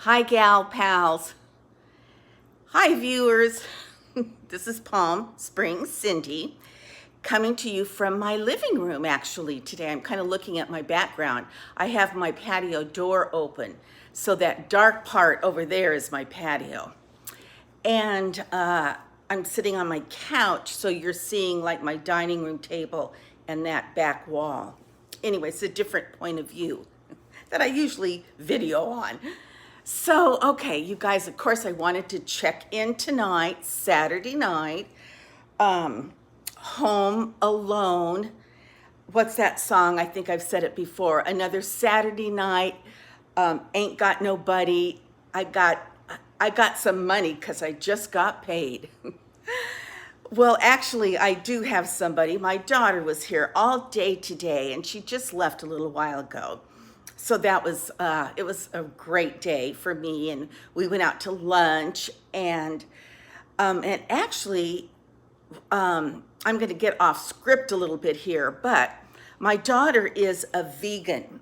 Hi, gal pals. Hi, viewers. This is Palm Springs Cindy coming to you from my living room, actually, today. I'm kind of looking at my background. I have my patio door open, so that dark part over there is my patio. And I'm sitting on my couch, so you're seeing like my dining room table and that back wall. Anyway, it's a different point of view that I usually video on. So, okay, you guys, of course, I wanted to check in tonight, Saturday night, Home Alone. What's that song? I think I've said it before. Another Saturday night, ain't got nobody. I got some money because I just got paid. Well, actually, I do have somebody. My daughter was here all day today, and she just left a little while ago. So that was it was a great day for me, and we went out to lunch, and actually, I'm going to get off script a little bit here, but my daughter is a vegan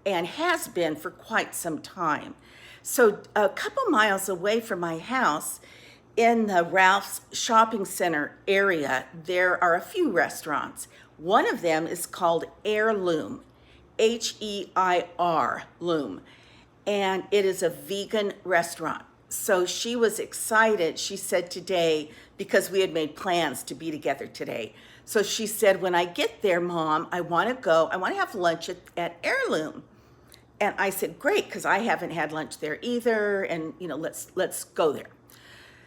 and has been for quite some time. So a couple miles away from my house, in the Ralph's shopping center area, there are a few restaurants. One of them is called Heirloom, H-E-I-R, Loom, and it is a vegan restaurant. So she was excited, she said today, because we had made plans to be together today. So she said, when I get there, Mom, I want to have lunch at Heirloom. And I said, great, because I haven't had lunch there either, and let's go there.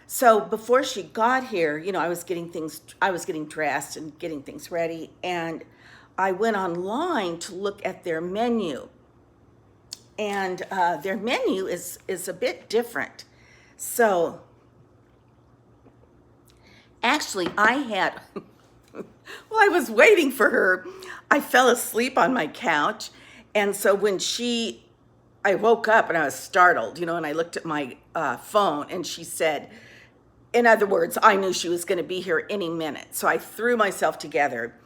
So before she got here, I was getting dressed and getting things ready, and I went online to look at their menu. And their menu is a bit different. So actually, I was waiting for her. I fell asleep on my couch. And so when I woke up and I was startled, and I looked at my phone, and she said, in other words, I knew she was going to be here any minute. So I threw myself together.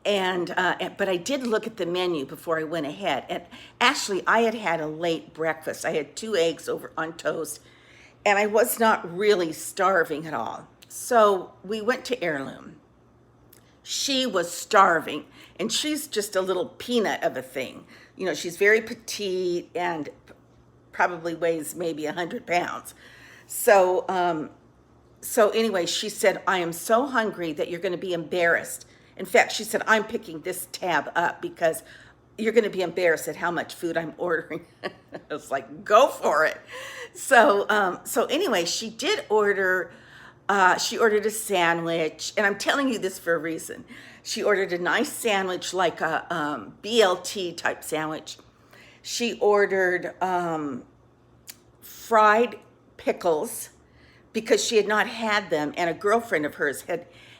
But I did look at the menu before I went ahead. And actually, I had a late breakfast. I had 2 eggs over on toast, and I was not really starving at all. So we went to Heirloom. She was starving, and she's just a little peanut of a thing. She's very petite and probably weighs maybe 100 pounds. So anyway, she said, I am so hungry that you're going to be embarrassed. In fact, she said, I'm picking this tab up because you're going to be embarrassed at how much food I'm ordering. I was like, go for it. So anyway, she did order, she ordered a sandwich, and I'm telling you this for a reason. She ordered a nice sandwich, like a BLT type sandwich. She ordered fried pickles because she had not had them, and a girlfriend of hers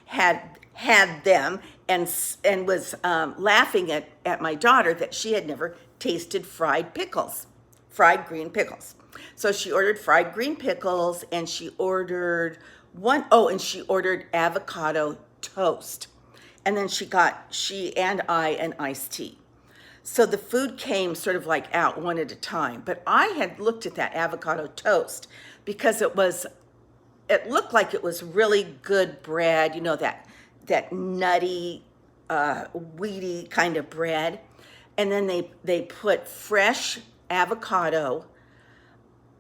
had them, and was laughing at my daughter that she had never tasted fried green pickles. So she ordered fried green pickles, and she ordered she ordered avocado toast. And then she and I an iced tea. So the food came sort of like out one at a time. But I had looked at that avocado toast because it looked like it was really good bread, that nutty, wheaty kind of bread. And then they put fresh avocado,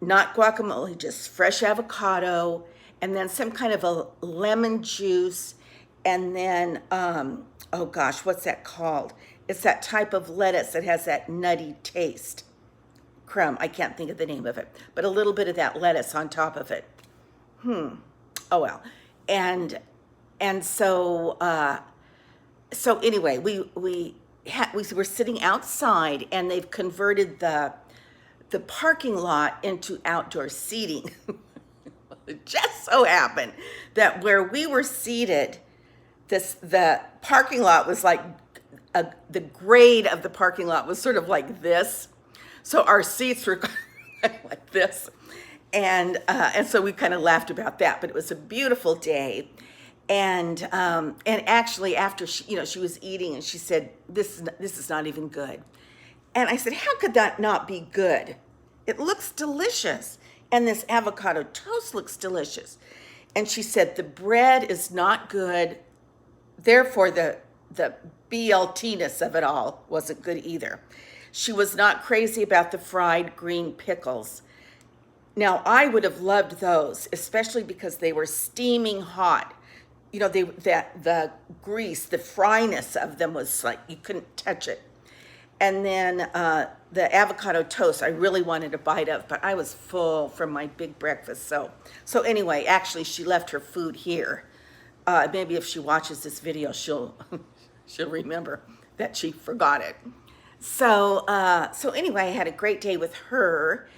not guacamole, just fresh avocado, and then some kind of a lemon juice, and then, oh gosh, what's that called? It's that type of lettuce that has that nutty taste. Crumb, I can't think of the name of it, but a little bit of that lettuce on top of it. Oh well. And so anyway, we were sitting outside, and they've converted the parking lot into outdoor seating. It just so happened that where we were seated, the parking lot was like the grade of the parking lot was sort of like this. So our seats were like this. And so we kind of laughed about that, but it was a beautiful day. And actually, after she was eating, and she said, "This is not even good." And I said, "How could that not be good?" It looks delicious. And this avocado toast looks delicious. And she said, the bread is not good. Therefore, the BLT-ness of it all wasn't good either. She was not crazy about the fried green pickles. Now, I would have loved those, especially because they were steaming hot. You know, the grease, the fryness of them was like you couldn't touch it. And then the avocado toast, I really wanted a bite of, but I was full from my big breakfast. So anyway, actually, she left her food here. Maybe if she watches this video, she'll remember that she forgot it. So anyway, I had a great day with her.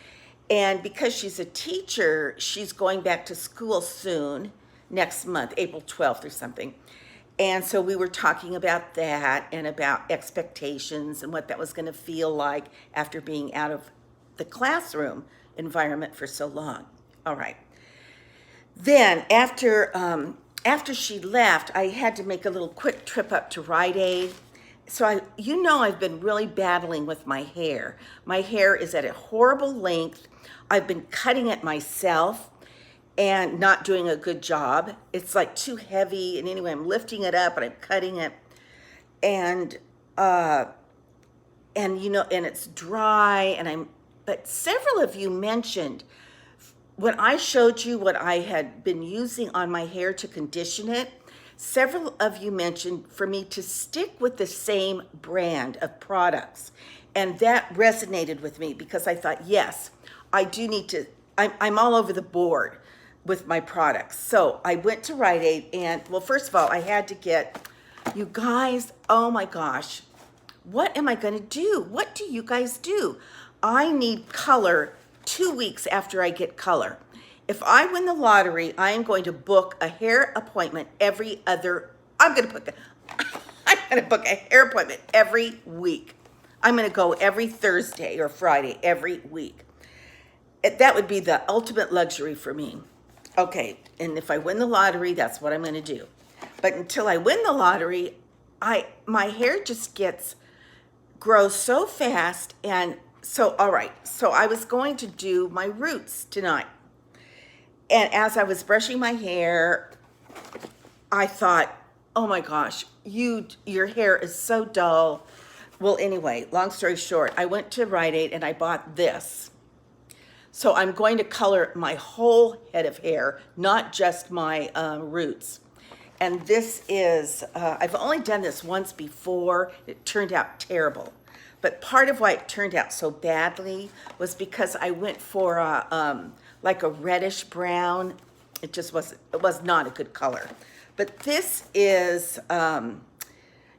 And because she's a teacher, she's going back to school soon, next month, April 12th or something. And so we were talking about that and about expectations and what that was going to feel like after being out of the classroom environment for so long. All right. Then after she left, I had to make a little quick trip up to Rite Aid. So I've been really battling with my hair. My hair is at a horrible length. I've been cutting it myself and not doing a good job. It's like too heavy. And anyway, I'm lifting it up and I'm cutting it. And it's dry but several of you mentioned when I showed you what I had been using on my hair to condition it, several of you mentioned for me to stick with the same brand of products. And that resonated with me because I thought, yes, I do need to, I'm all over the board with my products. So I went to Rite Aid and, well, first of all, I had to get, you guys, oh my gosh, what am I gonna do? What do you guys do? I need color 2 weeks after I get color. If I win the lottery, I am going to book a hair appointment I'm gonna book a hair appointment every week. I'm gonna go every Thursday or Friday every week. That would be the ultimate luxury for me. Okay, and if I win the lottery, that's what I'm gonna do. But until I win the lottery, my hair just grows so fast. And so, all right, so I was going to do my roots tonight. And as I was brushing my hair, I thought, oh my gosh, your hair is so dull. Well, anyway, long story short, I went to Rite Aid and I bought this. So I'm going to color my whole head of hair, not just my roots. And this is, I've only done this once before. It turned out terrible. But part of why it turned out so badly was because I went for like a reddish brown. It was not a good color. But this is,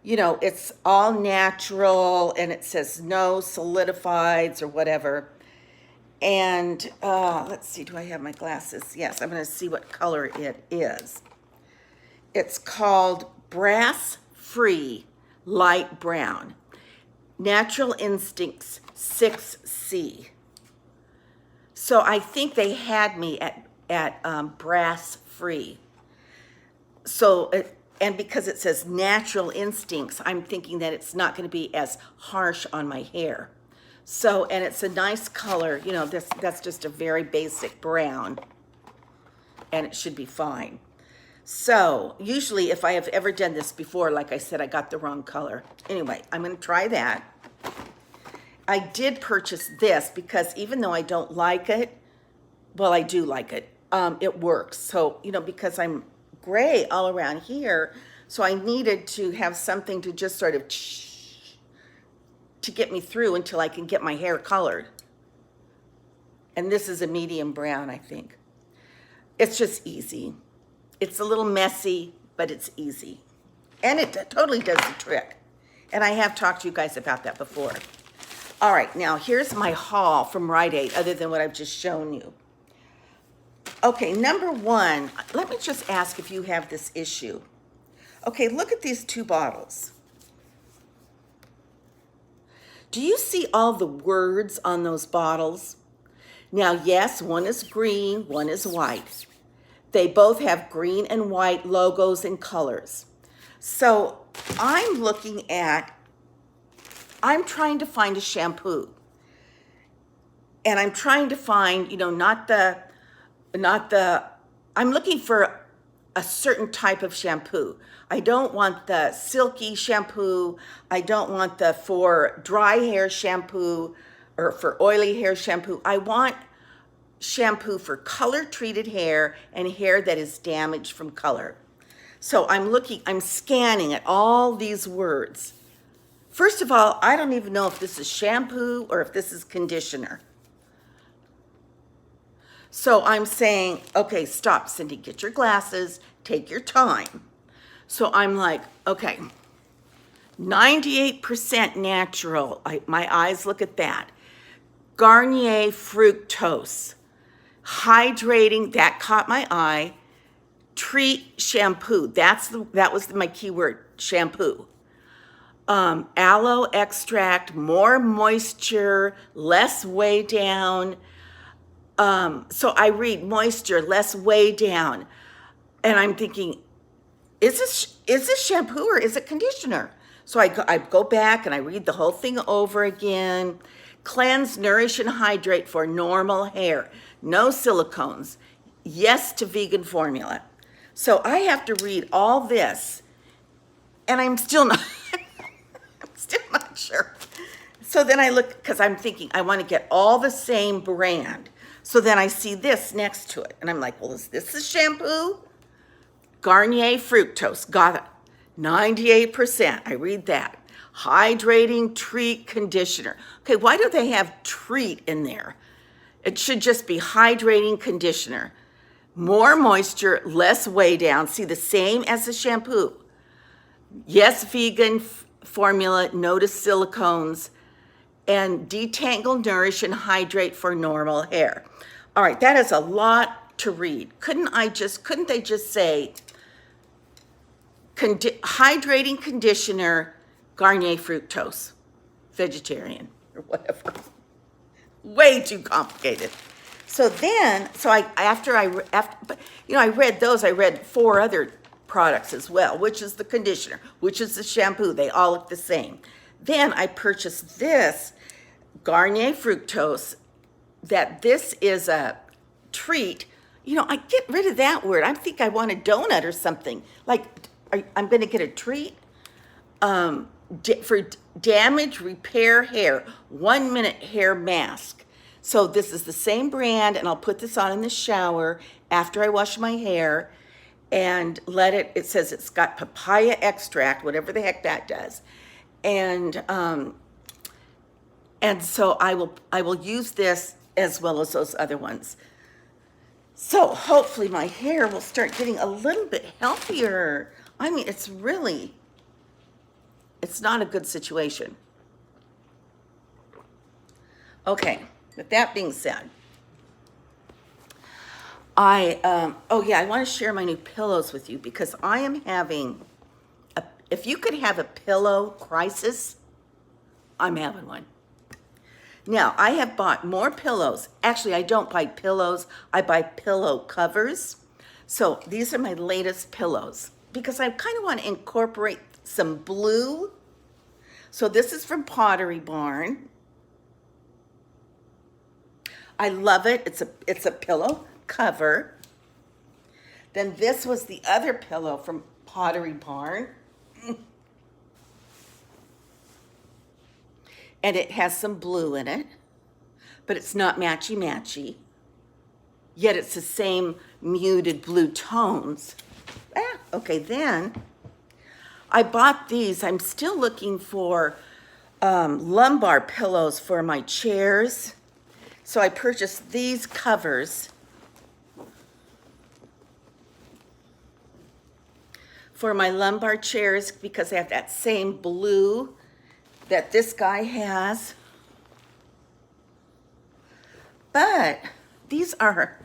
it's all natural and it says no solidifieds or whatever. And let's see, do I have my glasses? Yes, I'm gonna see what color it is. It's called Brass Free Light Brown. Natural Instincts 6C. So I think they had me at brass free. So, and because it says Natural Instincts, I'm thinking that it's not going to be as harsh on my hair. So, and it's a nice color, that's just a very basic brown, and it should be fine. So, usually if I have ever done this before, like I said, I got the wrong color. Anyway, I'm going to try that. I did purchase this because even though I don't like it, well, I do like it. It works. So, because I'm gray all around here, so I needed to have something to just sort of to get me through until I can get my hair colored. And this is a medium brown, I think. It's just easy. It's a little messy, but it's easy. And it totally does the trick. And I have talked to you guys about that before. All right, now here's my haul from Rite Aid, other than what I've just shown you. Okay, number one, let me just ask if you have this issue. Okay, look at these two bottles. Do you see all the words on those bottles? Now, yes, one is green, one is white. They both have green and white logos and colors. So I'm trying to find a shampoo. And I'm trying to find, not the, I'm looking for a certain type of shampoo. I don't want the silky shampoo. I don't want the for dry hair shampoo or for oily hair shampoo. I want shampoo for color treated hair and hair that is damaged from color. So I'm scanning at all these words. First of all, I don't even know if this is shampoo or if this is conditioner. So I'm saying, okay, stop, Cindy, get your glasses, take your time. So I'm like, okay, 98% natural. My eyes look at that. Garnier fructose. Hydrating, that caught my eye. Treat shampoo, that was my keyword, shampoo. Aloe extract, more moisture, less weigh down. So I read moisture, less weigh down. And I'm thinking, is this shampoo or is it conditioner? So I go back and I read the whole thing over again. Cleanse, nourish, and hydrate for normal hair. No silicones. Yes to vegan formula. So I have to read all this, and I'm still not, I'm still not sure. So then I look, because I'm thinking I want to get all the same brand. So then I see this next to it, and I'm like, well, is this the shampoo? Garnier fructose, got it. 98%, I read that. Hydrating treat conditioner. Okay, why do they have treat in there? It should just be hydrating conditioner. More moisture, less weigh down. See, the same as the shampoo. Yes, vegan formula, no to silicones, and detangle, nourish, and hydrate for normal hair. All right, that is a lot to read. Couldn't they just say hydrating conditioner, Garnier fructose, vegetarian or whatever? Way too complicated. So then, I read those, I read 4 other products as well, which is the conditioner, which is the shampoo. They all look the same. Then I purchased this Garnier fructose, that this is a treat. I get rid of that word. I think I want a donut or something. Like, I'm going to get a treat for damage repair hair, 1-minute hair mask. So this is the same brand, and I'll put this on in the shower after I wash my hair and it says it's got papaya extract, whatever the heck that does. And so I will use this as well as those other ones. So hopefully my hair will start getting a little bit healthier. I mean, it's not a good situation. Okay, with that being said, I want to share my new pillows with you because I am having if you could have a pillow crisis, I'm having one. Now, I have bought more pillows. Actually, I don't buy pillows. I buy pillow covers. So these are my latest pillows because I kind of want to incorporate some blue. So this is from Pottery Barn. I love it. It's a pillow cover. Then this was the other pillow from Pottery Barn. And it has some blue in it, but it's not matchy-matchy. Yet it's the same muted blue tones. Okay, then I bought these. I'm still looking for lumbar pillows for my chairs. So I purchased these covers for my lumbar chairs because they have that same blue that this guy has. But these are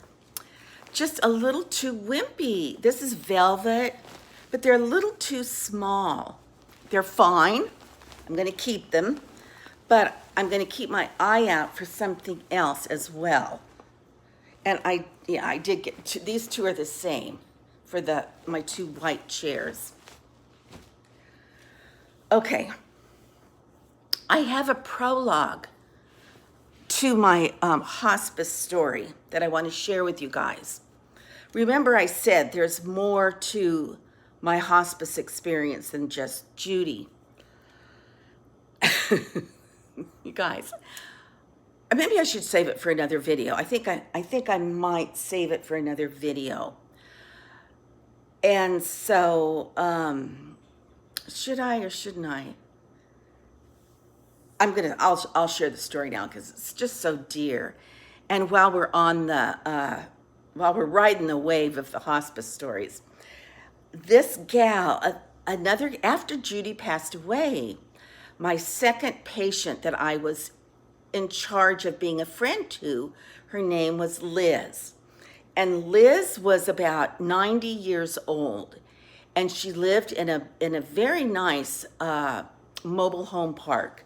just a little too wimpy. This is velvet, but they're a little too small. They're fine. I'm going to keep them, but I'm going to keep my eye out for something else as well. And I did get these 2 are the same for my 2 white chairs. Okay. I have a Prologue to my hospice story that I want to share with you guys. Remember, I said there's more to my hospice experience than just Judy. You guys, maybe I should save it for another video. I think I might save it for another video. And so, should I or shouldn't I? I'll share the story now because it's just so dear. And while we're riding the wave of the hospice stories, this gal, after Judy passed away, my second patient that I was in charge of being a friend to, her name was Liz. And Liz was about 90 years old, and she lived in a very nice mobile home park,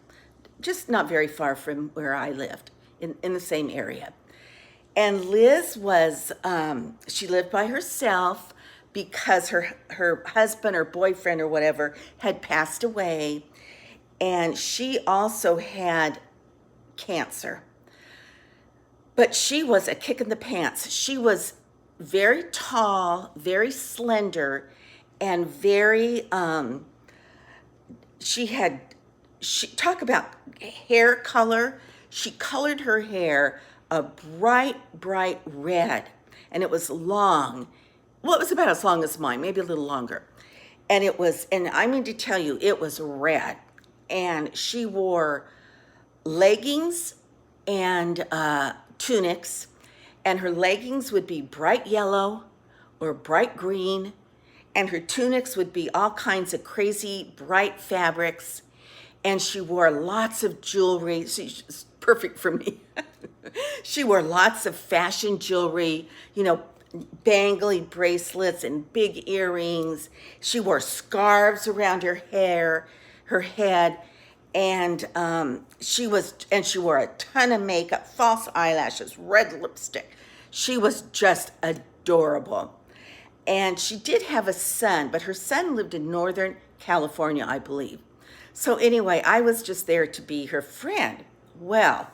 just not very far from where I lived, in the same area. And Liz was, she lived by herself because her husband or boyfriend or whatever had passed away, and she also had cancer. But she was a kick in the pants. She was very tall, very slender, and very, talk about hair color. She colored her hair a bright red, and it was long. Well, it was about as long as mine, maybe a little longer. And I mean to tell you, it was red. And she wore leggings and tunics, and her leggings would be bright yellow or bright green, and her tunics would be all kinds of crazy bright fabrics, and she wore lots of jewelry. She's perfect for me. She wore lots of fashion jewelry, bangly bracelets and big earrings. She wore scarves around her head, and she wore a ton of makeup, false eyelashes, red lipstick. She was just adorable. And she did have a son, but her son lived in Northern California, I believe. So anyway, I was just there to be her friend. Well,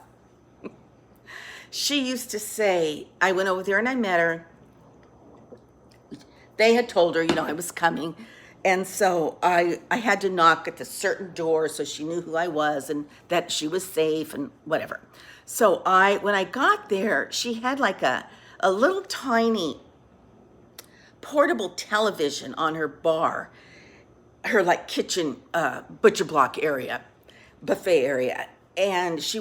she used to say, I went over there and I met her. They had told her, I was coming. And so I had to knock at the certain door so she knew who I was and that she was safe and whatever. So when I got there, she had like a little tiny portable television on her bar, her like kitchen butcher block area, buffet area. And she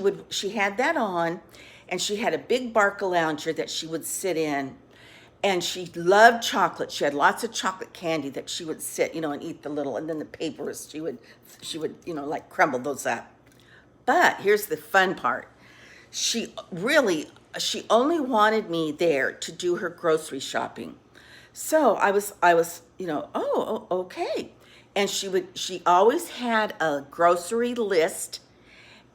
had that on, and she had a big Barcalounger that she would sit in. And she loved chocolate. She had lots of chocolate candy that she would sit, and eat and then the papers, she would, like crumble those up. But here's the fun part. She only wanted me there to do her grocery shopping. So I was, oh, okay. And she always had a grocery list,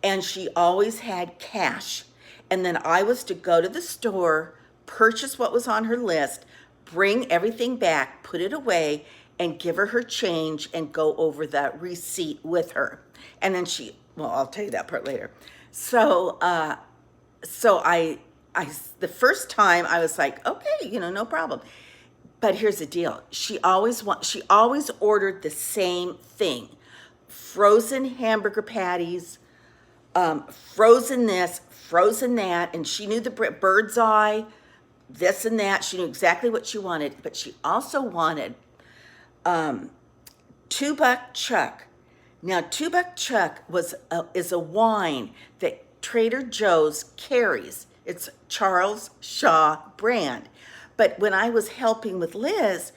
and she always had cash. And then I was to go to the store, purchase what was on her list, bring everything back, put it away, and give her change and go over the receipt with her. And then I'll tell you that part later. So I the first time I was like, okay, no problem. But here's the deal. She always ordered the same thing: frozen hamburger patties, frozen this, frozen that, and she knew the bird's eye, this and that. She knew exactly what she wanted, but she also wanted 2 Buck Chuck. Now, 2 Buck Chuck is a wine that Trader Joe's carries. It's Charles Shaw brand. But when I was helping with Liz,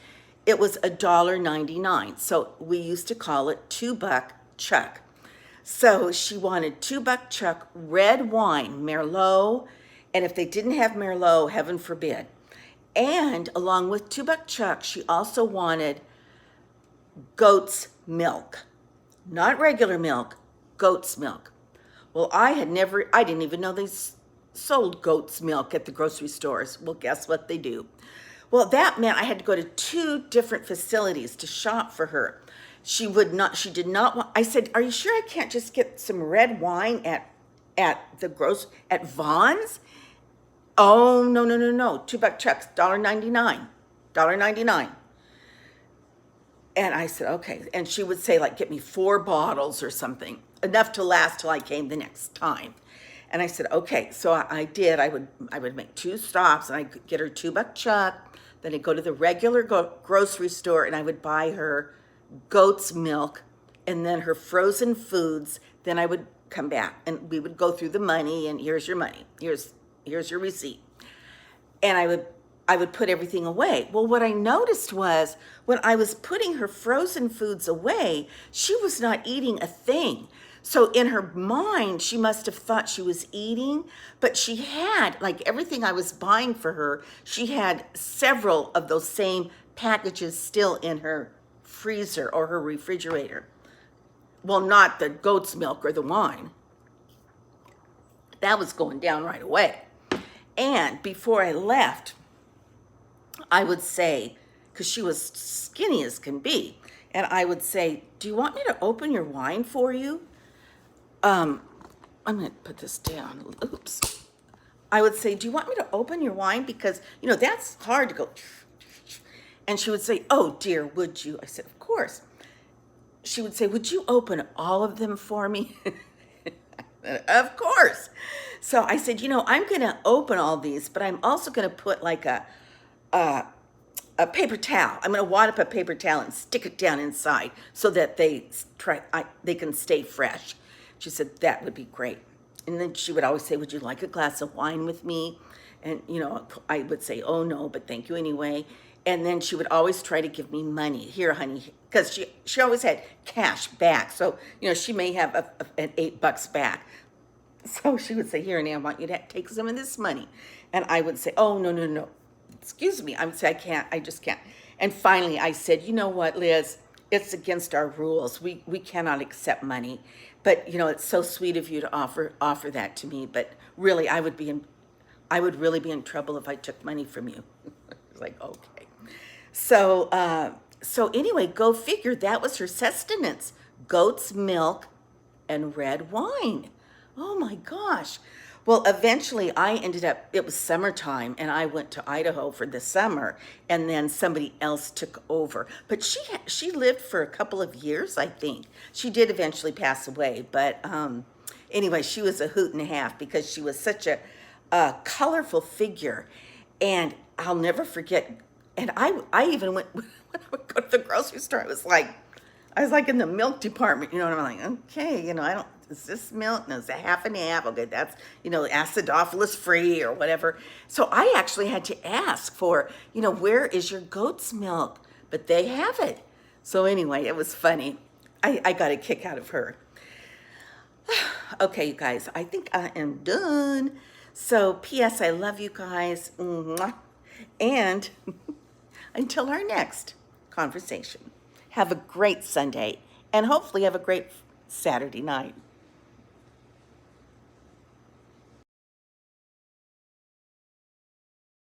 it was $1.99. So we used to call it 2 Buck Chuck. So she wanted 2 Buck Chuck red wine, Merlot, and if they didn't have Merlot, heaven forbid. And along with 2 Buck Chuck, she also wanted goat's milk. Not regular milk, goat's milk. Well, I didn't even know they sold goat's milk at the grocery stores. Well, guess what they do? Well, that meant I had to go to 2 different facilities to shop for her. She did not want, I said, are you sure I can't just get some red wine at at at Vaughn's. Oh, no, no, no, no. $2 checks, $1.99. $1.99. And I said, okay. And she would say, like, get me 4 bottles or something, enough to last till I came the next time. And I said, okay. So I did. I would make 2 stops, and I'd get her $2 chuck. Then I'd go to the regular grocery store, and I would buy her goat's milk and then her frozen foods. Then I would come back, and we would go through the money, and here's your money. Here's your receipt. And I would put everything away. Well, what I noticed was when I was putting her frozen foods away, she was not eating a thing. So in her mind, she must have thought she was eating, but she had, like, everything I was buying for her, she had several of those same packages still in her freezer or her refrigerator. Well, not the goat's milk or the wine. That was going down right away. And before I left, I would say, because she was skinny as can be, and I would say, do you want me to open your wine for you? I'm going to put this down. Oops. I would say, do you want me to open your wine? Because, that's hard to go. And she would say, oh, dear, would you? I said, of course. She would say, would you open all of them for me? Of course. So I said, I'm going to open all these, but I'm also going to put like a paper towel. I'm going to wad up a paper towel and stick it down inside so that they can stay fresh. She said, that would be great. And then she would always say, would you like a glass of wine with me? And, I would say, oh, no, but thank you anyway. And then she would always try to give me money. Here, honey, because she always had cash back. So, she may have an $8 back. So she would say, here, Annie, I want you to take some of this money. And I would say, oh, no, no, no. Excuse me. I would say, I just can't. And finally I said, you know what, Liz, it's against our rules. We cannot accept money. But, it's so sweet of you to offer that to me. But really, I would really be in trouble if I took money from you. It's like, okay. So anyway, go figure. That was her sustenance: goat's milk and red wine. Oh my gosh. Well, eventually I ended up, it was summertime, and I went to Idaho for the summer, and then somebody else took over. But she lived for a couple of years, I think. She did eventually pass away, but anyway, she was a hoot and a half because she was such a colorful figure. And I'll never forget, and I even went, when I would go to the grocery store, I was like in the milk department, and I'm like, okay, is this milk? No, it's a half and half. Okay, that's, acidophilus free or whatever. So I actually had to ask for, where is your goat's milk? But they have it. So anyway, it was funny. I got a kick out of her. Okay, you guys, I think I am done. So P.S. I love you guys. Mwah. And until our next conversation, have a great Sunday and hopefully have a great Saturday night.